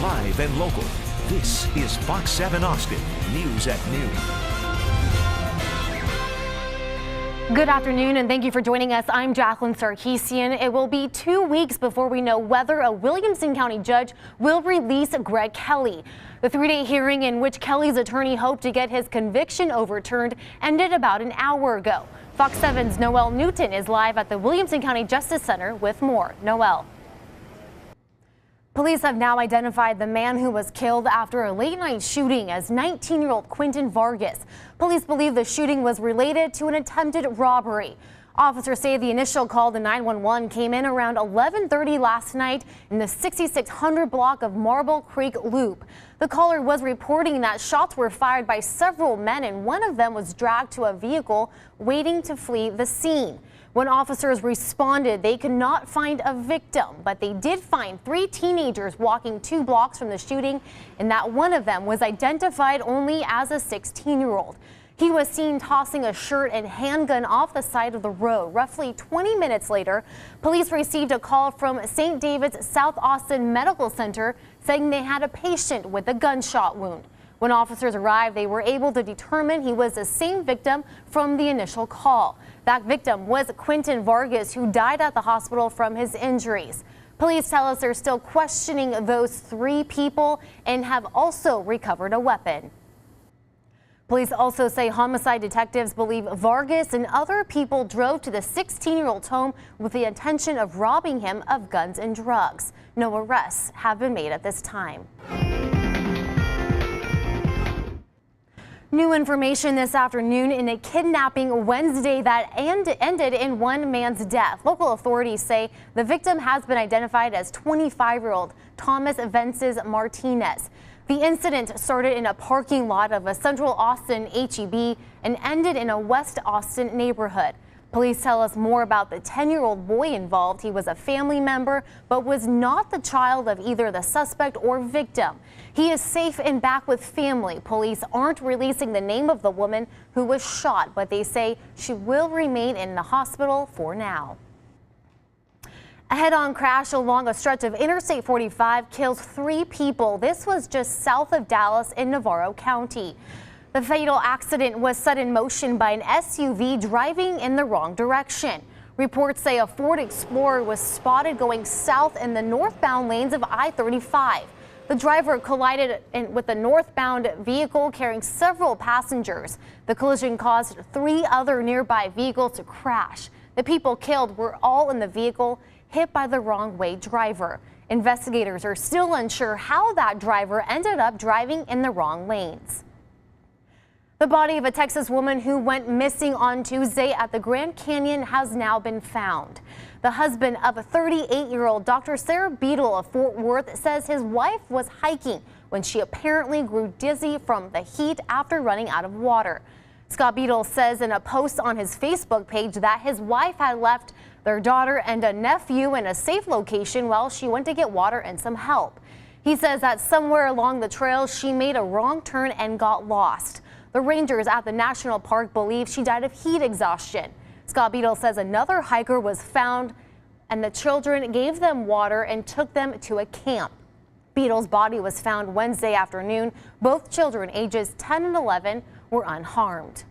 Live and local. This is Fox 7 Austin News at Noon. Good afternoon and thank you for joining us. I'm Jacqueline Sarkeesian. It will be 2 weeks before we know whether a Williamson County judge will release Greg Kelly. The 3-day hearing in which Kelly's attorney hoped to get his conviction overturned ended about an hour ago. Fox 7's Noel Newton is live at the Williamson County Justice Center with more. Noel. Police have now identified the man who was killed after a late-night shooting as 19-year-old Quentin Vargas. Police believe the shooting was related to an attempted robbery. Officers say the initial call to 911 came in around 11:30 last night in the 6600 block of Marble Creek Loop. The caller was reporting that shots were fired by several men and one of them was dragged to a vehicle waiting to flee the scene. When officers responded, they could not find a victim, but they did find 3 teenagers walking 2 blocks from the shooting, and that one of them was identified only as a 16-year-old. He was seen tossing a shirt and handgun off the side of the road. Roughly 20 minutes later, police received a call from St. David's South Austin Medical Center saying they had a patient with a gunshot wound. When officers arrived, they were able to determine he was the same victim from the initial call. That victim was Quentin Vargas, who died at the hospital from his injuries. Police tell us they're still questioning those 3 people and have also recovered a weapon. Police also say homicide detectives believe Vargas and other people drove to the 16-year-old's home with the intention of robbing him of guns and drugs. No arrests have been made at this time. New information this afternoon in a kidnapping Wednesday that ended in one man's death. Local authorities say the victim has been identified as 25-year-old Thomas Vences Martinez. The incident started in a parking lot of a Central Austin HEB and ended in a West Austin neighborhood. Police tell us more about the 10-year-old boy involved. He was a family member, but was not the child of either the suspect or victim. He is safe and back with family. Police aren't releasing the name of the woman who was shot, but they say she will remain in the hospital for now. A head-on crash along a stretch of Interstate 45 kills 3 people. This was just south of Dallas in Navarro County. The fatal accident was set in motion by an SUV driving in the wrong direction. Reports say a Ford Explorer was spotted going south in the northbound lanes of I-35. The driver collided with a northbound vehicle carrying several passengers. The collision caused 3 other nearby vehicles to crash. The people killed were all in the vehicle hit by the wrong-way driver. Investigators are still unsure how that driver ended up driving in the wrong lanes. The body of a Texas woman who went missing on Tuesday at the Grand Canyon has now been found. The husband of a 38-year-old Dr. Sarah Beadle of Fort Worth says his wife was hiking when she apparently grew dizzy from the heat after running out of water. Scott Beadle says in a post on his Facebook page that his wife had left their daughter and a nephew in a safe location while she went to get water and some help. He says that somewhere along the trail she made a wrong turn and got lost. The rangers at the national park believe she died of heat exhaustion. Scott Beadle says another hiker was found and the children gave them water and took them to a camp. Beadle's body was found Wednesday afternoon. Both children, ages 10 and 11, were unharmed.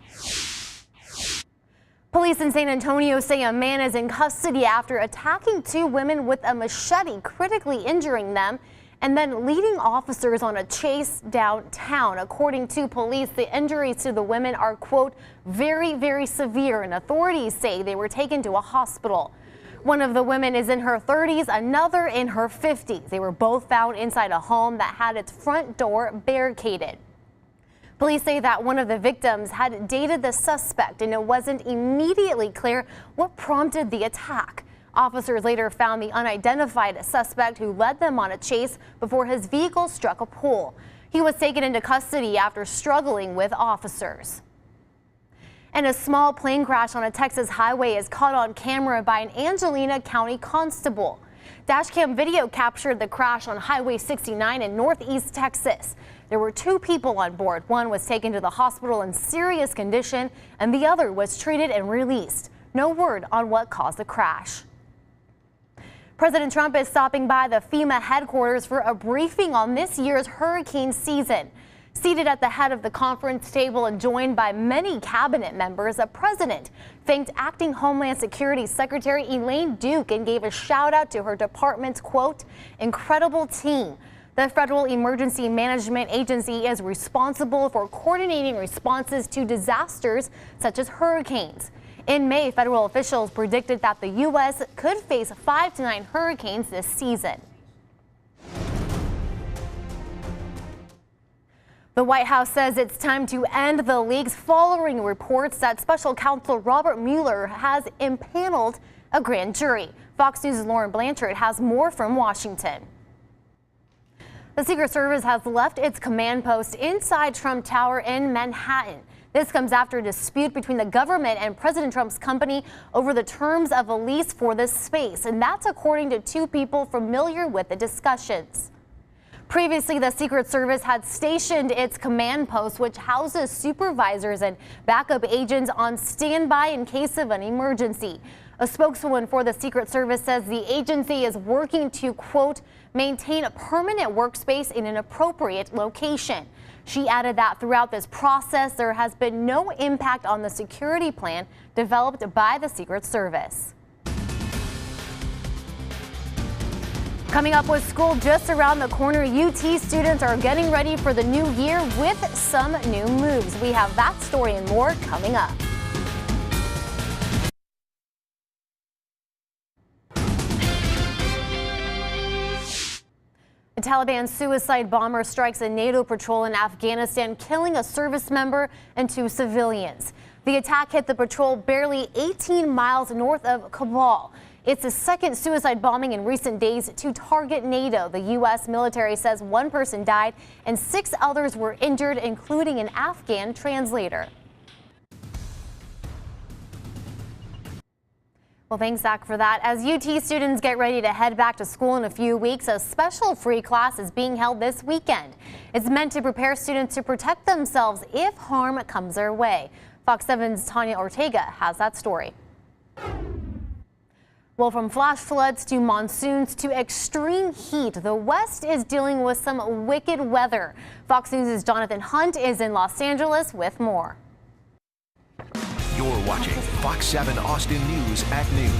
Police in San Antonio say a man is in custody after attacking 2 women with a machete, critically injuring them, and then leading officers on a chase downtown. According to police, the injuries to the women are, quote, very severe, and authorities say they were taken to a hospital. One of the women is in her 30s, another in her 50s. They were both found inside a home that had its front door barricaded. Police say that one of the victims had dated the suspect, and it wasn't immediately clear what prompted the attack. Officers later found the unidentified suspect who led them on a chase before his vehicle struck a pole. He was taken into custody after struggling with officers. And a small plane crash on a Texas highway is caught on camera by an Angelina County constable. Dashcam video captured the crash on Highway 69 in northeast Texas. There were 2 people on board. One was taken to the hospital in serious condition, and the other was treated and released. No word on what caused the crash. President Trump is stopping by the FEMA headquarters for a briefing on this year's hurricane season. Seated at the head of the conference table and joined by many cabinet members, the president thanked Acting Homeland Security Secretary Elaine Duke and gave a shout out to her department's, quote, incredible team. The Federal Emergency Management Agency is responsible for coordinating responses to disasters such as hurricanes. In May, federal officials predicted that the U.S. could face 5 to 9 hurricanes this season. The White House says it's time to end the leaks following reports that special counsel Robert Mueller has impaneled a grand jury. Fox News' Lauren Blanchard has more from Washington. The Secret Service has left its command post inside Trump Tower in Manhattan. This comes after a dispute between the government and President Trump's company over the terms of a lease for this space, and that's according to 2 people familiar with the discussions. Previously, the Secret Service had stationed its command post, which houses supervisors and backup agents on standby in case of an emergency. A spokeswoman for the Secret Service says the agency is working to, quote, maintain a permanent workspace in an appropriate location. She added that throughout this process, there has been no impact on the security plan developed by the Secret Service. Coming up with school just around the corner, UT students are getting ready for the new year with some new moves. We have that story and more coming up. A Taliban suicide bomber strikes a NATO patrol in Afghanistan, killing a service member and 2 civilians. The attack hit the patrol barely 18 miles north of Kabul. It's the second suicide bombing in recent days to target NATO. The U.S. military says 1 person died and 6 others were injured, including an Afghan translator. Well, thanks, Zach, for that. As UT students get ready to head back to school in a few weeks, a special free class is being held this weekend. It's meant to prepare students to protect themselves if harm comes their way. Fox 7's Tanya Ortega has that story. Well, from flash floods to monsoons to extreme heat, the West is dealing with some wicked weather. Fox News' Jonathan Hunt is in Los Angeles with more. You're watching Fox 7 Austin News at noon.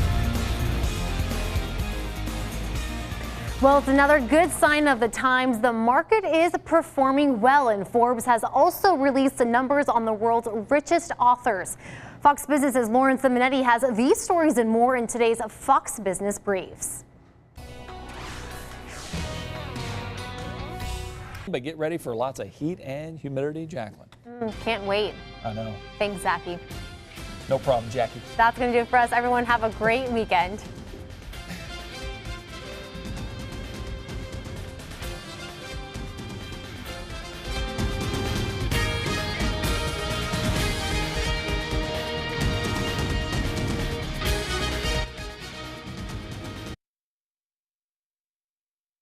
Well, it's another good sign of the times. The market is performing well, and Forbes has also released the numbers on the world's richest authors. Fox Business's Lauren Simonetti has these stories and more in today's Fox Business Briefs. But get ready for lots of heat and humidity, Jacqueline. Can't wait. I know. Thanks, Zachy. No problem, Jackie. That's going to do it for us. Everyone have a great weekend.